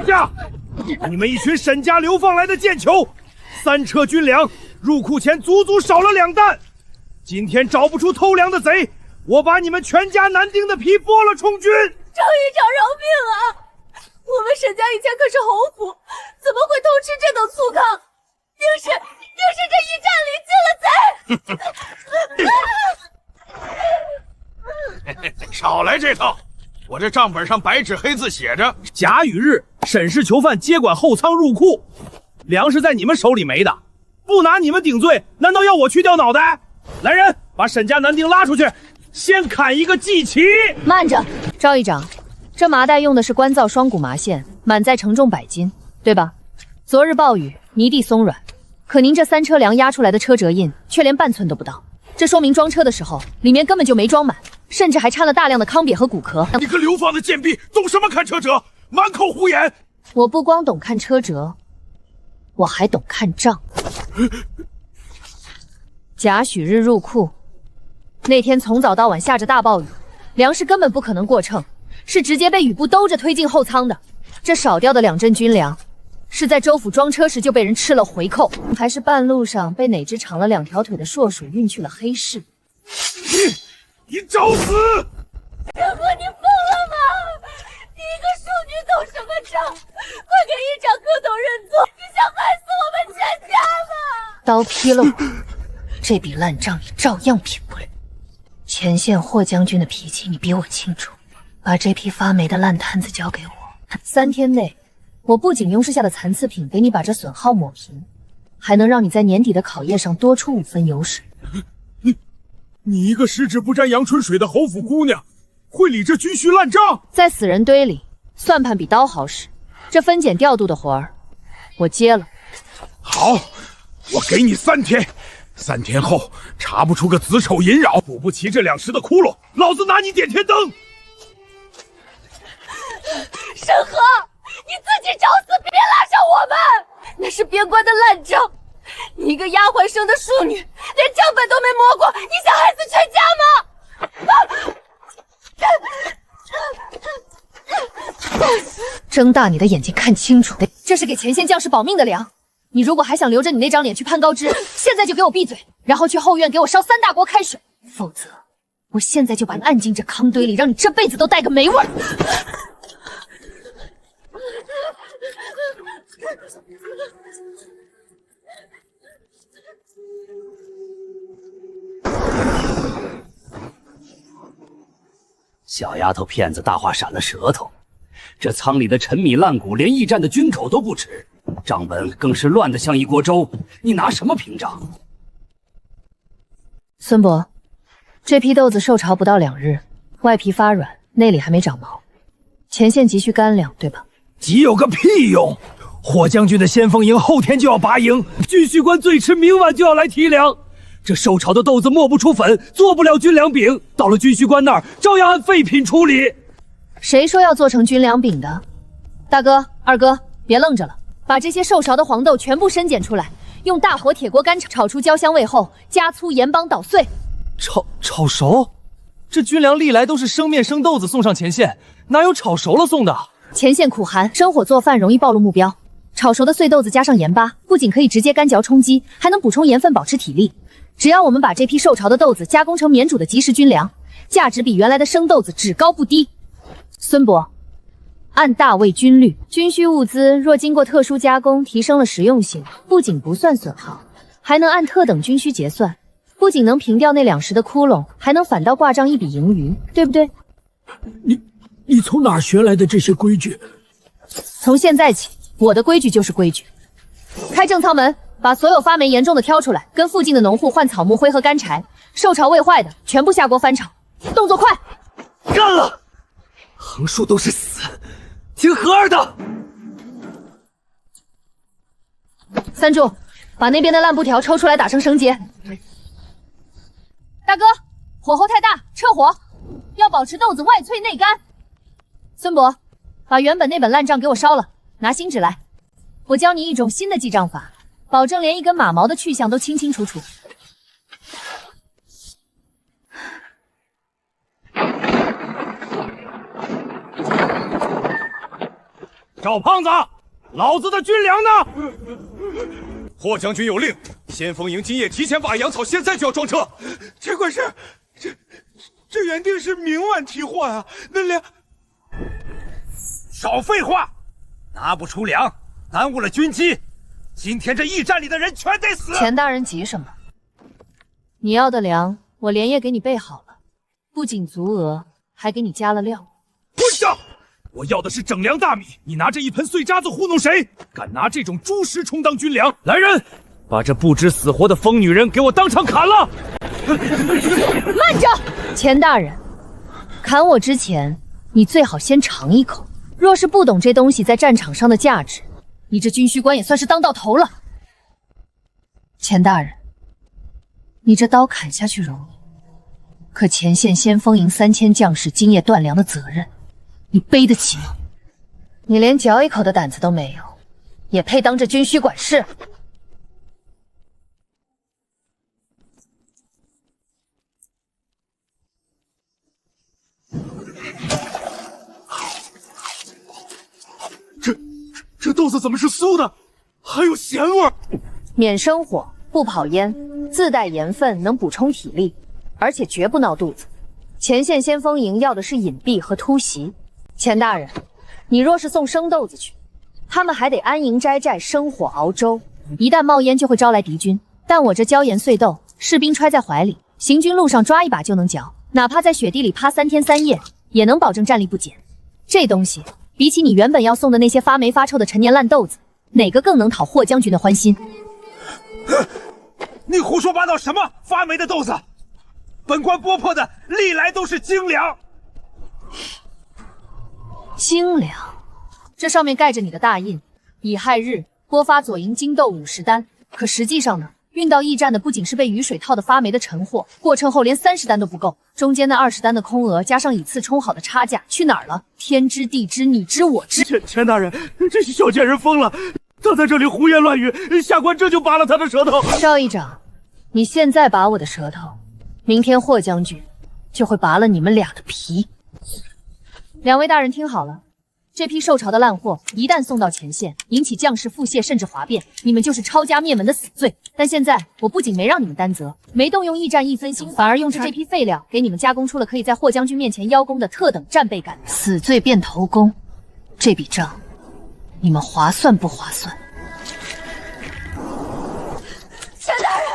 跪下！你们一群沈家流放来的贱囚，3车军粮入库前足足少了2担。今天找不出偷粮的贼，我把你们全家男丁的皮剥了充军。张营长饶命啊！我们沈家以前可是侯府，怎么会偷吃这等粗糠？定是这驿站里进了贼！少来这套！我这账本上白纸黑字写着：甲与日审视囚犯接管后仓入库，粮食在你们手里没的，不拿你们顶罪，难道要我去掉脑袋？来人，把沈家男丁拉出去，先砍一个祭旗。慢着，赵议长，这麻袋用的是官造双股麻线，满载承重100斤，对吧？昨日暴雨，泥地松软，可您这3车粮压出来的车辙印却连半寸都不到，这说明装车的时候里面根本就没装满，甚至还掺了大量的糠瘪和骨壳。你个流放的贱婢，懂什么看车辙？满口胡言！我不光懂看车辙，我还懂看账。贾许日入库，那天从早到晚下着大暴雨，粮食根本不可能过秤，是直接被雨布兜着推进后仓的。这少掉的2阵军粮，是在州府装车时就被人吃了回扣，还是半路上被哪只长了2条腿的硕鼠运去了黑市？你找死！大哥，你疯了吗？你一个庶女懂什么账？快给议长磕头认错！你想害死我们全家吗？刀劈了我，这笔烂账你照样撇不了。前线霍将军的脾气你比我清楚，把这批发霉的烂摊子交给我，3天内，我不仅用剩下的残次品给你把这损耗抹平，还能让你在年底的考验上多出5分油水。你一个十指不沾阳春水的侯府姑娘，会理这军需烂账？在死人堆里，算盘比刀好使。这分拣调度的活儿，我接了。好，我给你3天，3天后查不出个子丑寅卯，补不齐这2石的窟窿，老子拿你点天灯！沈河，你自己找死，别拉上我们！那是边关的烂账。你一个丫鬟生的庶女，连账本都没摸过，你想害死全家吗？睁大你的眼睛看清楚，这是给前线将士保命的粮。你如果还想留着你那张脸去攀高枝，现在就给我闭嘴，然后去后院给我烧3大锅开水，否则我现在就把你按进这糠堆里，让你这辈子都带个没味儿。小丫头片子大话闪了舌头，这仓里的陈米烂谷连驿站的军口都不止，账本更是乱得像一锅粥，你拿什么凭账？孙伯，这批豆子受潮不到2日，外皮发软，内里还没长毛，前线急需干粮，对吧？急有个屁用！霍将军的先锋营后天就要拔营，军需官最迟明晚就要来提粮。这受潮的豆子磨不出粉，做不了军粮饼，到了军需官那儿照样按废品处理。谁说要做成军粮饼的？大哥、二哥，别愣着了，把这些受潮的黄豆全部深捡出来，用大火铁锅干炒出焦香味后，加粗盐帮捣碎。炒熟？这军粮历来都是生面生豆子送上前线，哪有炒熟了送的？前线苦寒，生火做饭容易暴露目标。炒熟的碎豆子加上盐巴，不仅可以直接干嚼充饥，还能补充盐分，保持体力。只要我们把这批受潮的豆子加工成免煮的即食军粮，价值比原来的生豆子只高不低。孙伯，按大卫军律，军需物资若经过特殊加工，提升了实用性，不仅不算损耗，还能按特等军需结算，不仅能平掉那2石的窟窿，还能反倒挂账一笔盈余，对不对？你从哪儿学来的这些规矩？从现在起，我的规矩就是规矩。开正仓门，把所有发霉严重的挑出来，跟附近的农户换草木灰和干柴，受潮未坏的全部下锅翻炒。动作快！干了！横竖都是死，听和儿的。三柱，把那边的烂布条抽出来打成绳结。大哥，火候太大，撤火，要保持豆子外脆内干。孙伯，把原本那本烂账给我烧了，拿新纸来。我教你一种新的记账法，保证连一根马毛的去向都清清楚楚。赵胖子，老子的军粮呢？霍将军有令，先锋营今夜提前把粮草，现在就要装车。这怪事，这原定是明晚提换啊，那粮……少废话，拿不出粮，耽误了军机，今天这驿站里的人全得死。钱大人急什么？你要的粮，我连夜给你备好了，不仅足额，还给你加了料。混账！我要的是整粮大米，你拿着一盆碎渣子糊弄谁？敢拿这种猪食充当军粮！来人，把这不知死活的疯女人给我当场砍了！慢着，钱大人，砍我之前，你最好先尝一口。若是不懂这东西在战场上的价值，你这军需官也算是当到头了。钱大人，你这刀砍下去容易，可前线先锋营3000将士今夜断粮的责任，你背得起吗？你连嚼一口的胆子都没有，也配当这军需管事？这豆子怎么是酥的，还有咸味儿？免生火，不跑烟，自带盐分，能补充体力，而且绝不闹肚子。前线先锋营要的是隐蔽和突袭。钱大人，你若是送生豆子去，他们还得安营摘寨，生火熬粥，一旦冒烟就会招来敌军。但我这椒盐碎豆，士兵揣在怀里，行军路上抓一把就能嚼，哪怕在雪地里趴3天3夜，也能保证战力不减。这东西比起你原本要送的那些发霉发臭的陈年烂豆子，哪个更能讨霍将军的欢心？你胡说八道什么？发霉的豆子，本官剥破的历来都是精粮。精粮，这上面盖着你的大印，乙亥日拨发左营精豆50担。可实际上呢，运到驿站的不仅是被雨水套的发霉的陈货，过秤后连30担都不够，中间那20担的空额加上以次充好的差价去哪儿了？天知地知，你知我知。钱大人，这小贱人疯了，他在这里胡言乱语，下官这就拔了他的舌头。邵议长，你现在拔我的舌头，明天霍将军就会拔了你们俩的皮。两位大人听好了，这批受潮的烂货一旦送到前线，引起将士腹泻甚至哗变，你们就是抄家灭门的死罪。但现在我不仅没让你们担责，没动用驿站1分心，反而用这批废料给你们加工出了可以在霍将军面前邀功的特等战备干粮。死罪变头功，这笔账你们划算不划算？钱大人，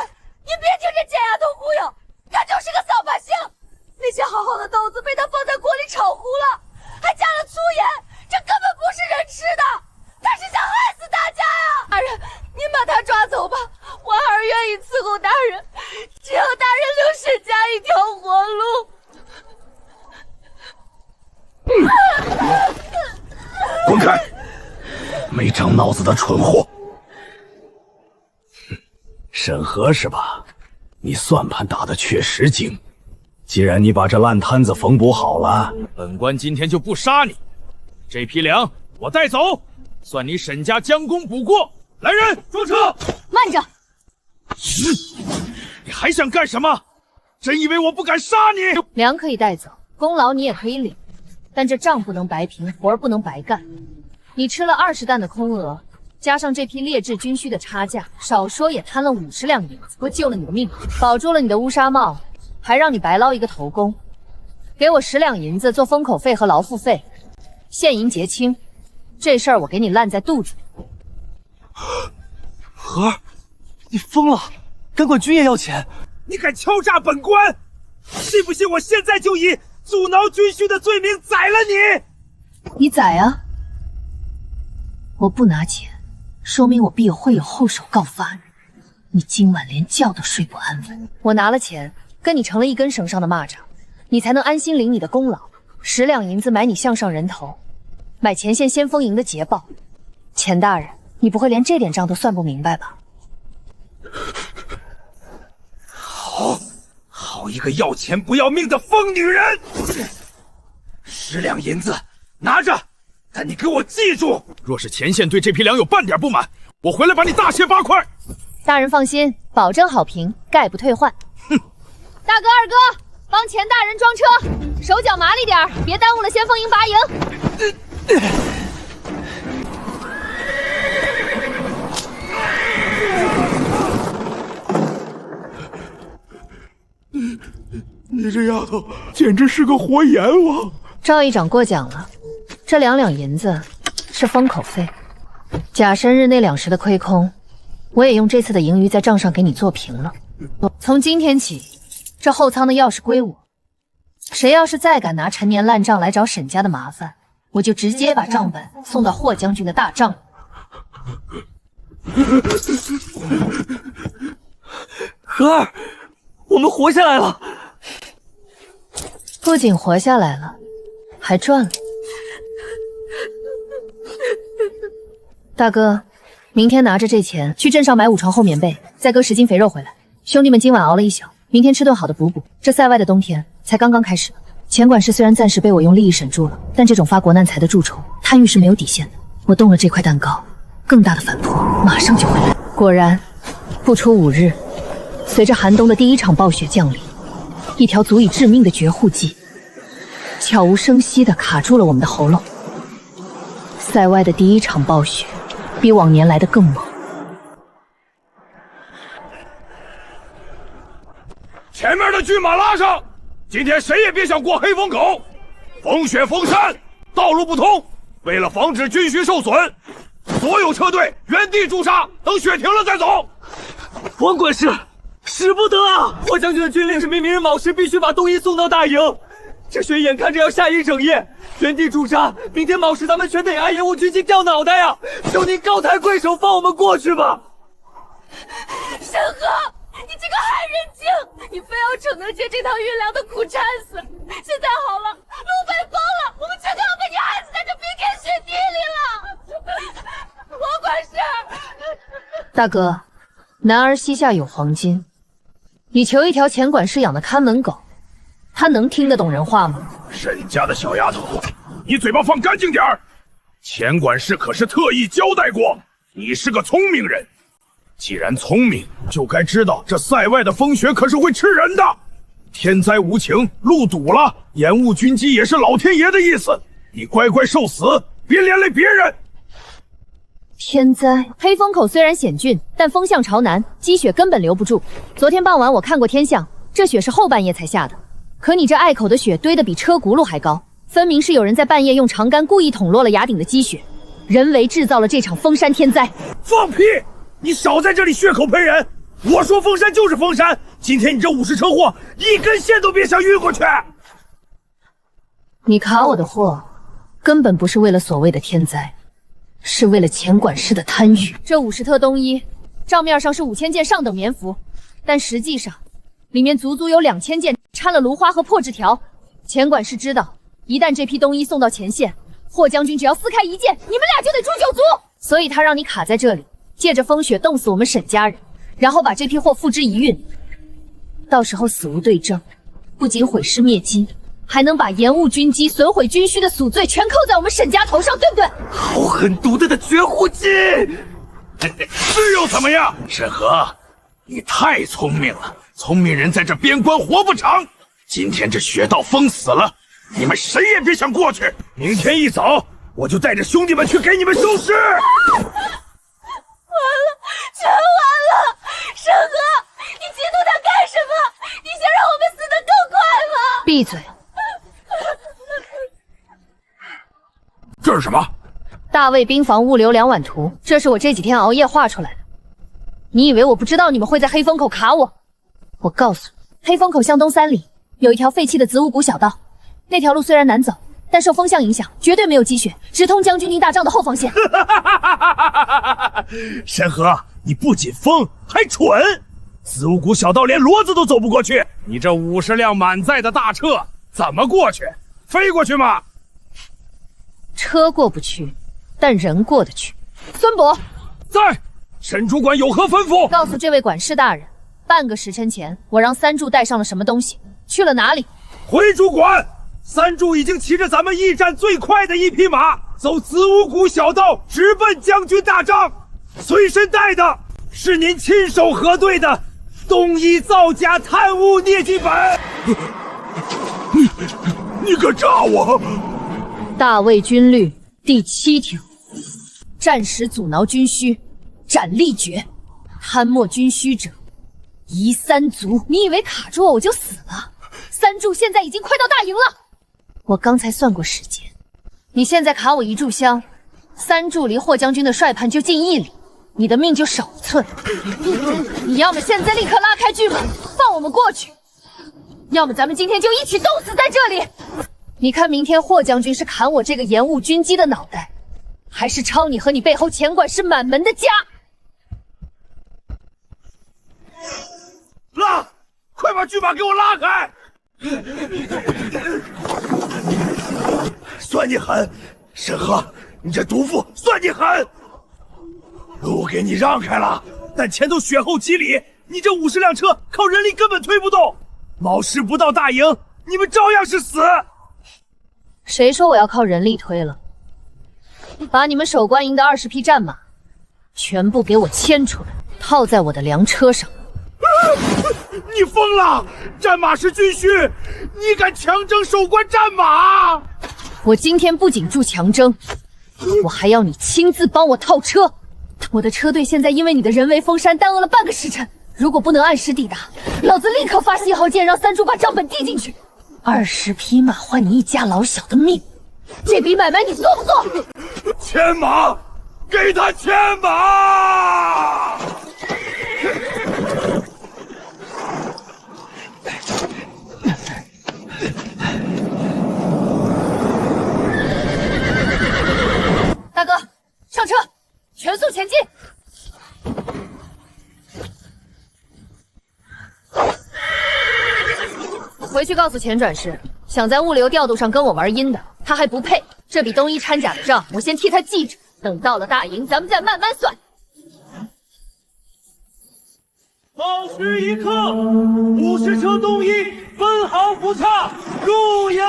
你别听这贱丫头忽悠，她就是个扫把星。那些好好的豆子被她放在锅里炒糊了，还加了粗盐，这根本不是人吃的，她是想害死大家呀！大人，您把她抓走吧，婉儿愿意伺候大人，只要大人留沈家一条活路。滚开！没长脑子的蠢货！审核是吧？你算盘打得确实精。既然你把这烂摊子缝补好了，本官今天就不杀你，这批粮我带走，算你沈家将功补过。来人，装车！慢着！你还想干什么？真以为我不敢杀你？粮可以带走，功劳你也可以领，但这账不能白平，活儿不能白干。你吃了20担的空额，加上这批劣质军需的差价，少说也贪了50两银子。我救了你的命，保住了你的乌纱帽，还让你白捞一个头功。给我10两银子做封口费和劳副费，现银结清。这事儿我给你烂在肚子里。荷儿，你疯了！敢管军爷要钱？你敢敲诈本官？信不信我现在就以阻挠军需的罪名宰了你？你宰啊！我不拿钱，说明我必会有后手告发你。你今晚连觉都睡不安稳。我拿了钱，跟你成了一根绳上的蚂蚱，你才能安心领你的功劳。10两银子买你项上人头，买前线先锋营的捷报。钱大人，你不会连这点账都算不明白吧？好一个要钱不要命的疯女人！10两银子拿着，但你给我记住，若是前线对这批粮有半点不满，我回来把你大卸8块。大人放心，保证好评，概不退换。哼！大哥二哥，帮钱大人装车，手脚麻利点，别耽误了先锋营拔营。你这丫头简直是个活阎王！赵议长过奖了，这2两银子是封口费，贾生日那2时的亏空，我也用这次的盈余在账上给你做平了。从今天起，这后仓的钥匙归我，谁要是再敢拿陈年烂账来找沈家的麻烦，我就直接把账本送到霍将军的大帐。荷儿，我们活下来了！不仅活下来了，还赚了。大哥，明天拿着这钱去镇上买5床厚棉被，再割10斤肥肉回来。兄弟们今晚熬了一宿，明天吃顿好的补补。这塞外的冬天才刚刚开始。钱管事虽然暂时被我用利益审住了，但这种发国难财的蛀虫，贪欲是没有底线的。我动了这块蛋糕，更大的反扑马上就会来。果然，不出5日，随着寒冬的第1场暴雪降临，一条足以致命的绝户计悄无声息地卡住了我们的喉咙。塞外的第1场暴雪比往年来得更猛。前面的骏马拉上，今天谁也别想过黑风口。风雪封山，道路不通，为了防止军需受损，所有车队原地驻扎，等雪停了再走。王管事，使不得啊！霍将军的军令是明日卯时必须把冬衣送到大营，这雪眼看着要下1整夜，原地驻扎。明天卯时咱们全得挨延误军机掉脑袋呀！求您高抬贵手，放我们过去吧。沈河，你这个害人精，你非要逞能借这趟运粮的苦战死。现在好了，路被封了，我们全都要被你害死在这冰天雪地里了。王管事，大哥，男儿膝下有黄金，你求一条钱管事养的看门狗，他能听得懂人话吗？沈家的小丫头，你嘴巴放干净点儿！钱管事可是特意交代过，你是个聪明人。既然聪明，就该知道这塞外的风雪可是会吃人的。天灾无情，路堵了，延误军机也是老天爷的意思。你乖乖受死，别连累别人。天灾，黑风口虽然险峻，但风向朝南，积雪根本留不住。昨天傍晚我看过天象，这雪是后半夜才下的。可你这隘口的雪堆得比车轱辘还高，分明是有人在半夜用长杆故意捅落了崖顶的积雪，人为制造了这场封山天灾。放屁！你少在这里血口喷人！我说封山就是封山，今天你这50车货，一根线都别想运过去！你卡我的货，根本不是为了所谓的天灾，是为了钱管事的贪欲。这50特冬衣，账面上是5000件上等棉服，但实际上里面足足有2000件掺了芦花和破纸条。钱管事知道，一旦这批冬衣送到前线，霍将军只要撕开一件，你们俩就得诛九族，所以他让你卡在这里，借着风雪冻死我们沈家人，然后把这批货付之一运。到时候死无对证，不仅毁尸灭迹，还能把延误军机、损毁军需的宿罪全扣在我们沈家头上，对不对？好狠毒的绝户计！是又怎么样？沈河，你太聪明了，聪明人在这边关活不长。今天这雪道封死了，你们谁也别想过去。明天一早，我就带着兄弟们去给你们收尸。完了，全完了！沈河，你激动他干什么？你想让我们死得更快吗？闭嘴！这是什么？大魏兵防物流2碗图，这是我这几天熬夜画出来的。你以为我不知道你们会在黑风口卡我？我告诉你，黑风口向东3里有一条废弃的子午谷小道，那条路虽然难走，但受风向影响，绝对没有积雪，直通将军营大帐的后方线。沈河，你不仅疯还蠢，子午谷小道连骡子都走不过去，你这50辆满载的大车怎么过去？飞过去吗？车过不去，但人过得去。孙伯在，沈主管有何吩咐？告诉这位管事大人，半个时辰前，我让3柱带上了什么东西，去了哪里？回主管，3柱已经骑着咱们驿站最快的一匹马，走子午谷小道，直奔将军大帐。随身带的是您亲手核对的东夷造假贪污劣迹本。你敢炸我？大魏军律第7条，战时阻挠军需，斩立决；贪没军需者，夷3族。你以为卡住我就死了？3三柱现在已经快到大营了。我刚才算过时间，你现在卡我一炷香，三柱离霍将军的帅盘就近1里，你的命就少1寸。你要么现在立刻拉开巨门，放我们过去，要么咱们今天就一起冻死在这里。你看明天霍将军是砍我这个延误军机的脑袋，还是抄你和你背后钱管事满门的家？拉！快把巨马给我拉开！算你狠，沈河，你这毒妇，算你狠！路给你让开了，但前头雪厚几里，你这50辆车靠人力根本推不动。卯时不到大营，你们照样是死。谁说我要靠人力推了？把你们守关营的20匹战马全部给我牵出来，套在我的粮车上。你疯了！战马是军需，你敢强征守关战马？我今天不仅助强征，我还要你亲自帮我套车。我的车队现在因为你的人为封山耽误了半个时辰，如果不能按时抵达，老子立刻发信号键让三柱把账本递进去。20匹马换你一家老小的命，这笔买卖你做不做？牵马，给他牵马！大哥，上车，全速前进！回去告诉钱转世，想在物流调度上跟我玩阴的，他还不配。这笔东一掺假的账，我先替他记着，等到了大营，咱们再慢慢算。报时一刻，50车东一分毫不差入营。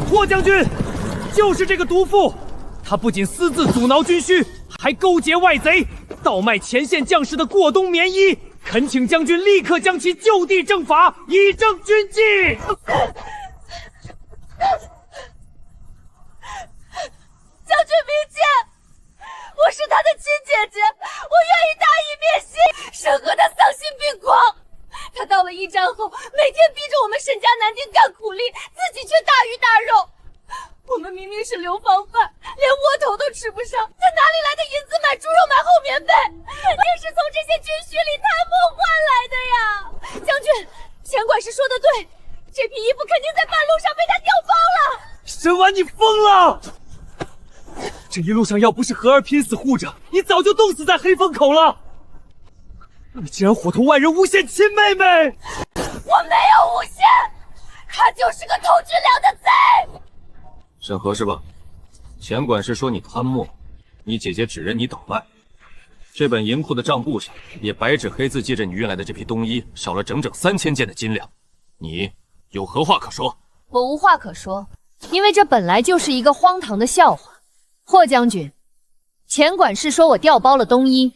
霍将军就是这个毒妇，他不仅私自阻挠军需，还勾结外贼，倒卖前线将士的过冬棉衣。恳请将军立刻将其就地正法，以正军纪。将军明鉴，我是他的亲姐姐，我愿意大义灭亲。沈河他丧心病狂，他到了驿站后，每天逼着我们沈家男丁干苦力，自己却大鱼大肉。我们明明是流放犯，连窝头都吃不上，他哪里来的银子买猪肉买厚棉被？肯定是从这些军需里贪墨换来的呀！将军，钱管事说的对，这批衣服肯定在半路上被他调包了。沈婉，你疯了！这一路上要不是荷儿拼死护着，你早就冻死在黑风口了。你竟然伙同外人诬陷亲妹妹！我没有诬陷，他就是个偷军粮的贼。沈河是吧？钱管事说你贪墨，你姐姐指认你倒卖。这本银库的账簿上也白纸黑字记着你运来的这批冬衣少了整整3000件的斤两，你有何话可说？我无话可说，因为这本来就是一个荒唐的笑话。霍将军，钱管事说我调包了冬衣，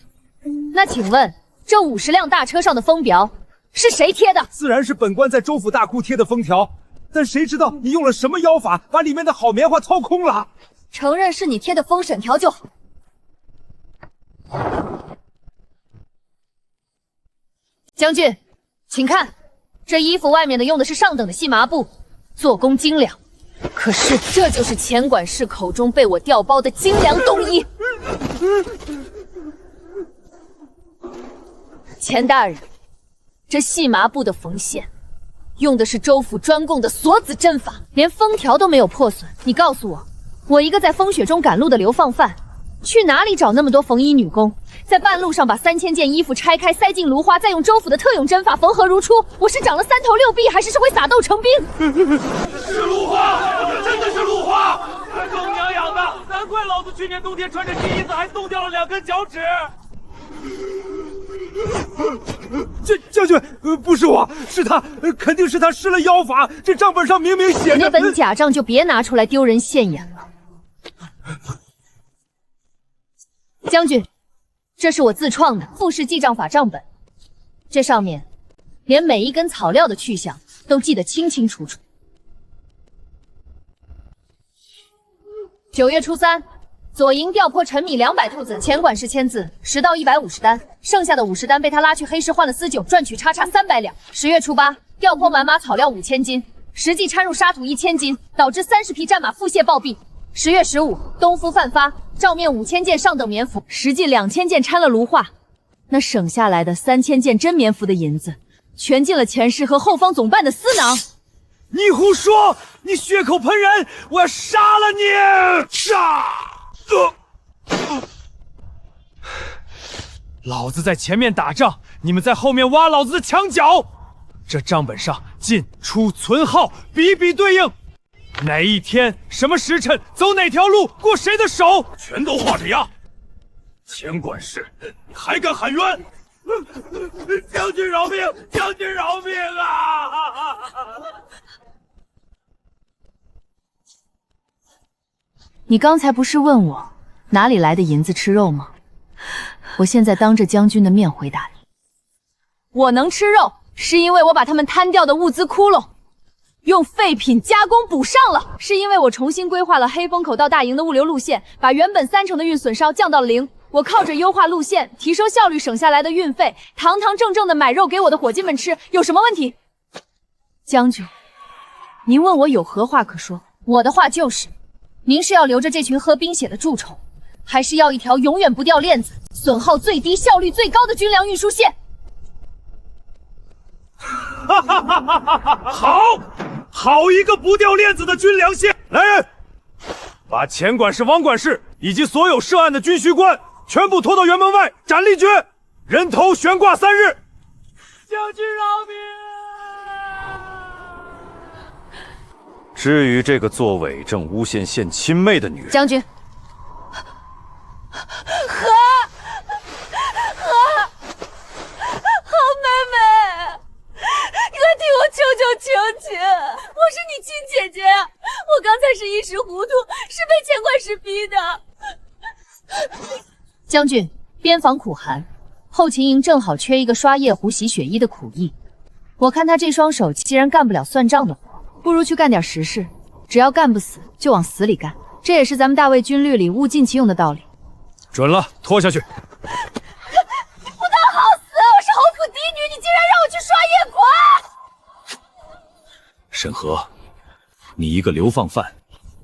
那请问这50辆大车上的封条是谁贴的？自然是本官在州府大库贴的封条，但谁知道你用了什么妖法，把里面的好棉花掏空了？承认是你贴的封审条就好。将军，请看，这衣服外面的用的是上等的细麻布，做工精良。可是这就是钱管事口中被我调包的精良冬衣。钱大人，这细麻布的缝线用的是州府专供的锁子针法，连封条都没有破损。你告诉我，我一个在风雪中赶路的流放犯，去哪里找那么多缝衣女工？在半路上把3000件衣服拆开，塞进芦花，再用州府的特用针法缝合如初。我是长了3头6臂，还是会撒豆成兵？是芦花，真的是芦花！狗娘养的，难怪老子去年冬天穿着金衣子还冻掉了2根脚趾。将军，不是我，是他，肯定是他施了妖法。这账本上明明写着那本假账就别拿出来丢人现眼了。将军，这是我自创的复式记账法账本，这上面连每一根草料的去向都记得清清楚楚。9月初3，左营调拨陈米200兔子，钱管事签字，10到150单，剩下的50单被他拉去黑市换了私酒，赚取叉300两。10月初8，调拨满马草料5000斤，实际掺入沙土1000斤，导致30匹战马腹泻暴毙。10月15，东夫犯发，照面5000件上等棉服，实际2000件掺了炉化，那省下来的3000件真棉服的银子，全进了前世和后方总办的私囊。你胡说！你血口喷人！我要杀了你！杀！老子在前面打仗，你们在后面挖老子的墙角。这账本上进出存号比比对应，哪一天什么时辰走哪条路过谁的手，全都画着押。钱管事，你还敢喊冤？将军饶命！将军饶命啊！你刚才不是问我哪里来的银子吃肉吗？我现在当着将军的面回答你，我能吃肉，是因为我把他们摊掉的物资窟窿用废品加工补上了，是因为我重新规划了黑风口到大营的物流路线，把原本30%的运损烧降到了0。我靠着优化路线，提升效率，省下来的运费，堂堂正正的买肉给我的伙计们吃，有什么问题？将军，您问我有何话可说？我的话就是，您是要留着这群喝冰血的蛀虫，还是要一条永远不掉链子、损耗最低、效率最高的军粮运输线？好一个不掉链子的军粮线！来人，把钱管事、王管事以及所有涉案的军需官全部拖到辕门外斩立决，人头悬挂3日。将军饶命！至于这个做伪证诬陷县亲妹的女人，将军，好妹妹，快替我求求求情！我是你亲姐姐，我刚才是一时糊涂，是被钱管事逼的。将军，边防苦寒，后勤营正好缺一个刷夜壶洗血衣的苦役。我看他这双手既然干不了算账的活，不如去干点实事。只要干不死，就往死里干。这也是咱们大魏军律里物尽其用的道理。准了，拖下去。不当好死！我是侯府嫡女，你竟然让我去刷夜馆！沈河，你一个流放犯，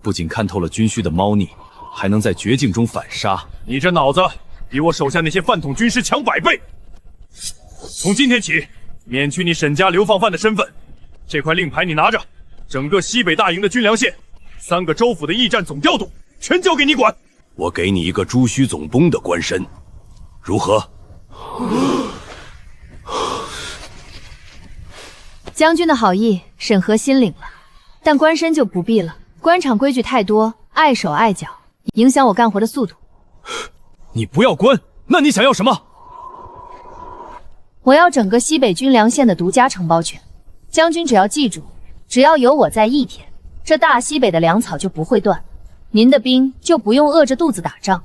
不仅看透了军需的猫腻，还能在绝境中反杀。你这脑子比我手下那些饭桶军师强100倍。从今天起，免去你沈家流放犯的身份。这块令牌你拿着，整个西北大营的军粮线，3个州府的驿站总调度，全交给你管。我给你一个朱须总督的官身，如何？将军的好意，沈河心领了，但官身就不必了。官场规矩太多，碍手碍脚，影响我干活的速度。你不要官，那你想要什么？我要整个西北军粮线的独家承包权。将军只要记住，只要有我在一天，这大西北的粮草就不会断，您的兵就不用饿着肚子打仗。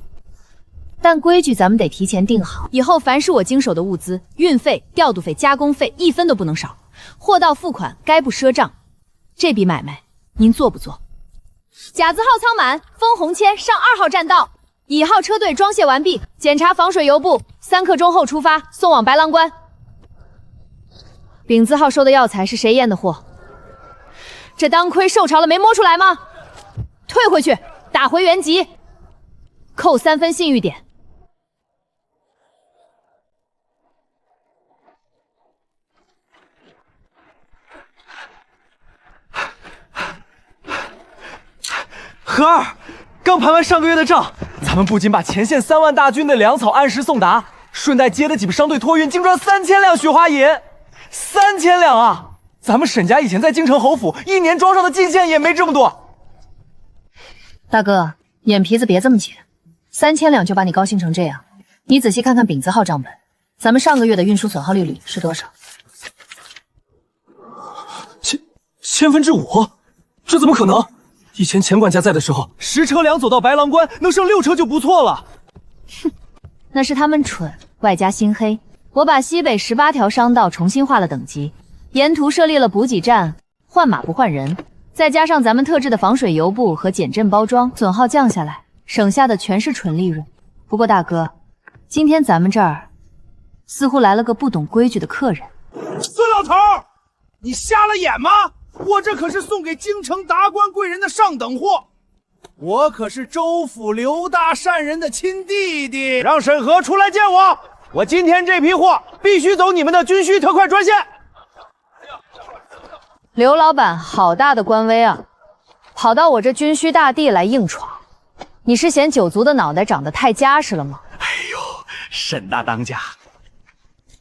但规矩咱们得提前定好，以后凡是我经手的物资，运费、调度费、加工费1分都不能少，货到付款，该不赊账。这笔买卖您做不做？甲字号舱满，封红签，上2号栈道。乙号车队装卸完毕，检查防水油布，3刻钟后出发，送往白狼关。丙字号收的药材是谁验的货？这当亏受潮了没摸出来吗？退回去，打回原籍，扣3分信誉点。何儿，刚盘完上个月的账，咱们不仅把前线3万大军的粮草按时送达，顺带接了几部商队托运，净赚3000两雪花银。3000两啊！咱们沈家以前在京城侯府1年装上的进线也没这么多。大哥，眼皮子别这么浅，3000两就把你高兴成这样？你仔细看看丙字号账本，咱们上个月的运输损耗率是多少？5%？这怎么可能？以前钱管家在的时候，10车粮走到白狼关，能剩6车就不错了。哼，那是他们蠢，外加心黑。我把西北18条商道重新划了等级，沿途设立了补给站，换马不换人，再加上咱们特制的防水油布和减震包装，损耗降下来，省下的全是纯利润。不过大哥，今天咱们这儿似乎来了个不懂规矩的客人。孙老头，你瞎了眼吗？我这可是送给京城达官贵人的上等货，我可是州府刘大善人的亲弟弟。让审核出来见我，我今天这批货必须走你们的军需特快专线。刘老板，好大的官威啊！跑到我这军需大地来硬闯，你是嫌九族的脑袋长得太结实了吗？哎呦，沈大当家，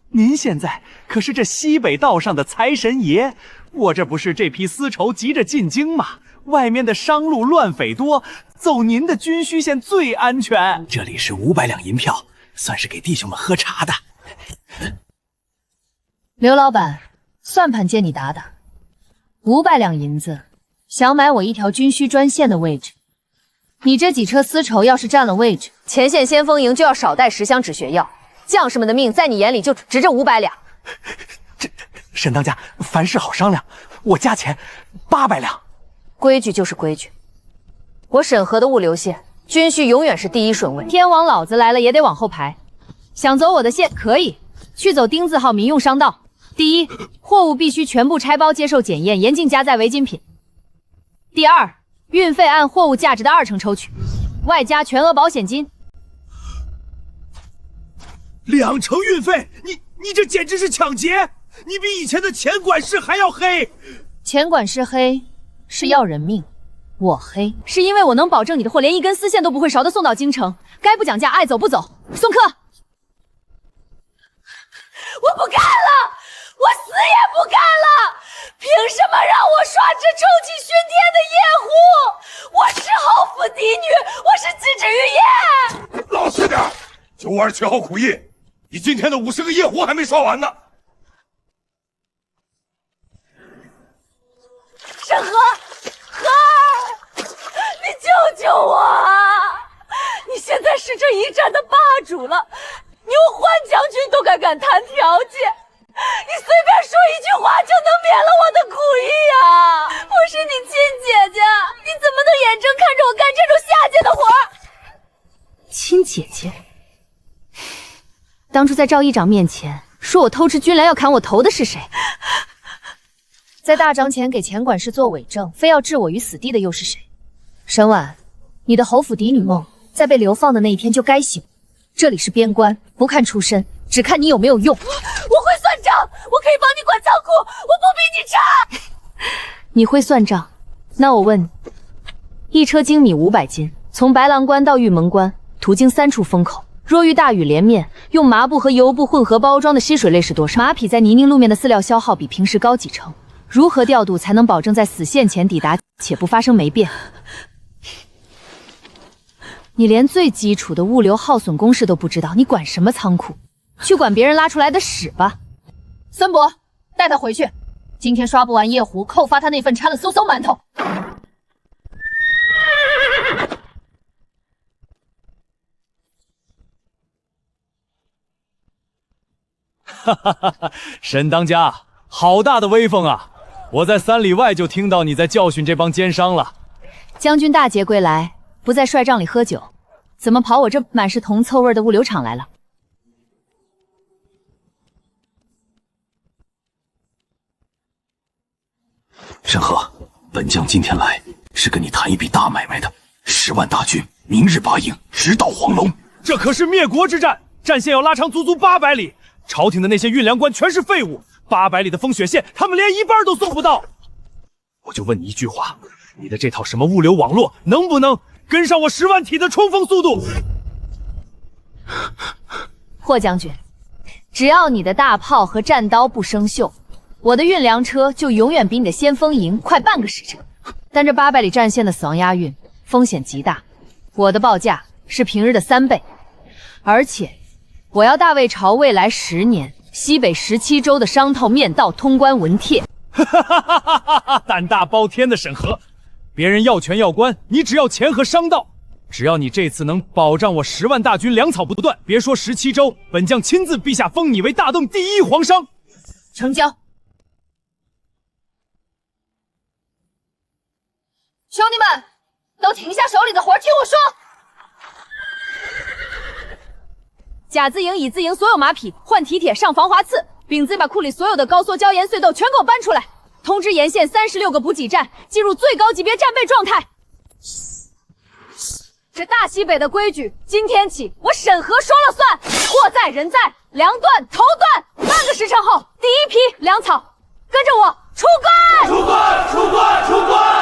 您现在可是这西北道上的财神爷，我这不是这批丝绸急着进京吗？外面的商路乱匪多，走您的军需线最安全。这里是500两银票，算是给弟兄们喝茶的。刘老板，算盘借你打打，500两银子，想买我一条军需专线的位置。你这几车丝绸要是占了位置，前线先锋营就要少带10箱止血药，将士们的命在你眼里就值这500两。沈当家，凡事好商量，我加钱800两。规矩就是规矩，我审核的物流线，军需永远是第一顺位。天王老子来了也得往后排。想走我的线可以，去走丁字号民用商道。第一，货物必须全部拆包接受检验，严禁加载违禁品。第二，运费按货物价值的20%抽取，外加全额保险金。2成运费，你这简直是抢劫！你比以前的钱管事还要黑。钱管事黑是要人命，我黑是因为我能保证你的货连一根丝线都不会少的送到京城。该不讲价，爱走不走。送客。我不干了，我死也不干了！凭什么让我刷这臭气熏天的夜壶？我是侯府嫡女，我是金枝玉叶。老实点，92号苦役，你今天的50个夜壶还没刷完呢。沈河，河儿，你救救我啊！你现在是这一战的霸主了，你我欢将军都敢谈条件，你随便说一句话就能免了我的苦役啊！我是你亲姐姐，你怎么能眼睁看着我干这种下贱的活儿？亲姐姐，当初在赵议长面前说我偷吃军粮要砍我头的是谁？在大张前给钱管事做伪证，非要置我于死地的又是谁？沈婉，你的侯府嫡女梦在被流放的那一天就该醒。这里是边关，不看出身，只看你有没有用。我会算账，我可以帮你管仓库，我不比你差。你会算账？那我问你，一车精米500斤，从白狼关到玉门关，途经3处风口。若遇大雨连面，用麻布和油布混合包装的吸水类是多少？马匹在泥泞路面的饲料消耗比平时高几成？如何调度才能保证在死线前抵达，且不发生霉变？你连最基础的物流耗损公式都不知道，你管什么仓库？去管别人拉出来的屎吧！孙伯，带他回去，今天刷不完夜壶，扣发他那份掺了馊馊馒头。哈哈哈哈！沈当家，好大的威风啊！我在3里外就听到你在教训这帮奸商了。将军大捷归来，不在帅帐里喝酒，怎么跑我这满是铜臭味的物流厂来了？沈河，本将今天来是跟你谈一笔大买卖的，10万大军，明日拔营，直捣黄龙。这可是灭国之战，战线要拉长足足800里，朝廷的那些运粮官全是废物，800里的风雪线，他们连一半都送不到。我就问你一句话，你的这套什么物流网络能不能跟上我10万体的冲锋速度？霍将军，只要你的大炮和战刀不生锈，我的运粮车就永远比你的先锋营快半个时辰。但这800里战线的死亡押运风险极大，我的报价是平日的3倍，而且我要大魏朝未来10年西北17州的商套面道通关文帖。哈哈哈哈哈哈！胆大包天的审核，别人要权要官，你只要钱和商道。只要你这次能保障我10万大军粮草不断，别说17州，本将亲自陛下封你为大邓第1皇商。成交。兄弟们，都停下手里的活，听我说。甲自营、乙自营所有马匹换蹄铁上防滑刺。丙自把库里所有的高缩胶盐碎豆全给我搬出来。通知沿线36个补给站进入最高级别战备状态。这大西北的规矩，今天起我审核说了算，货在人在，粮断头断。半个时辰后，第一批粮草，跟着我出关！出关！出关！出关！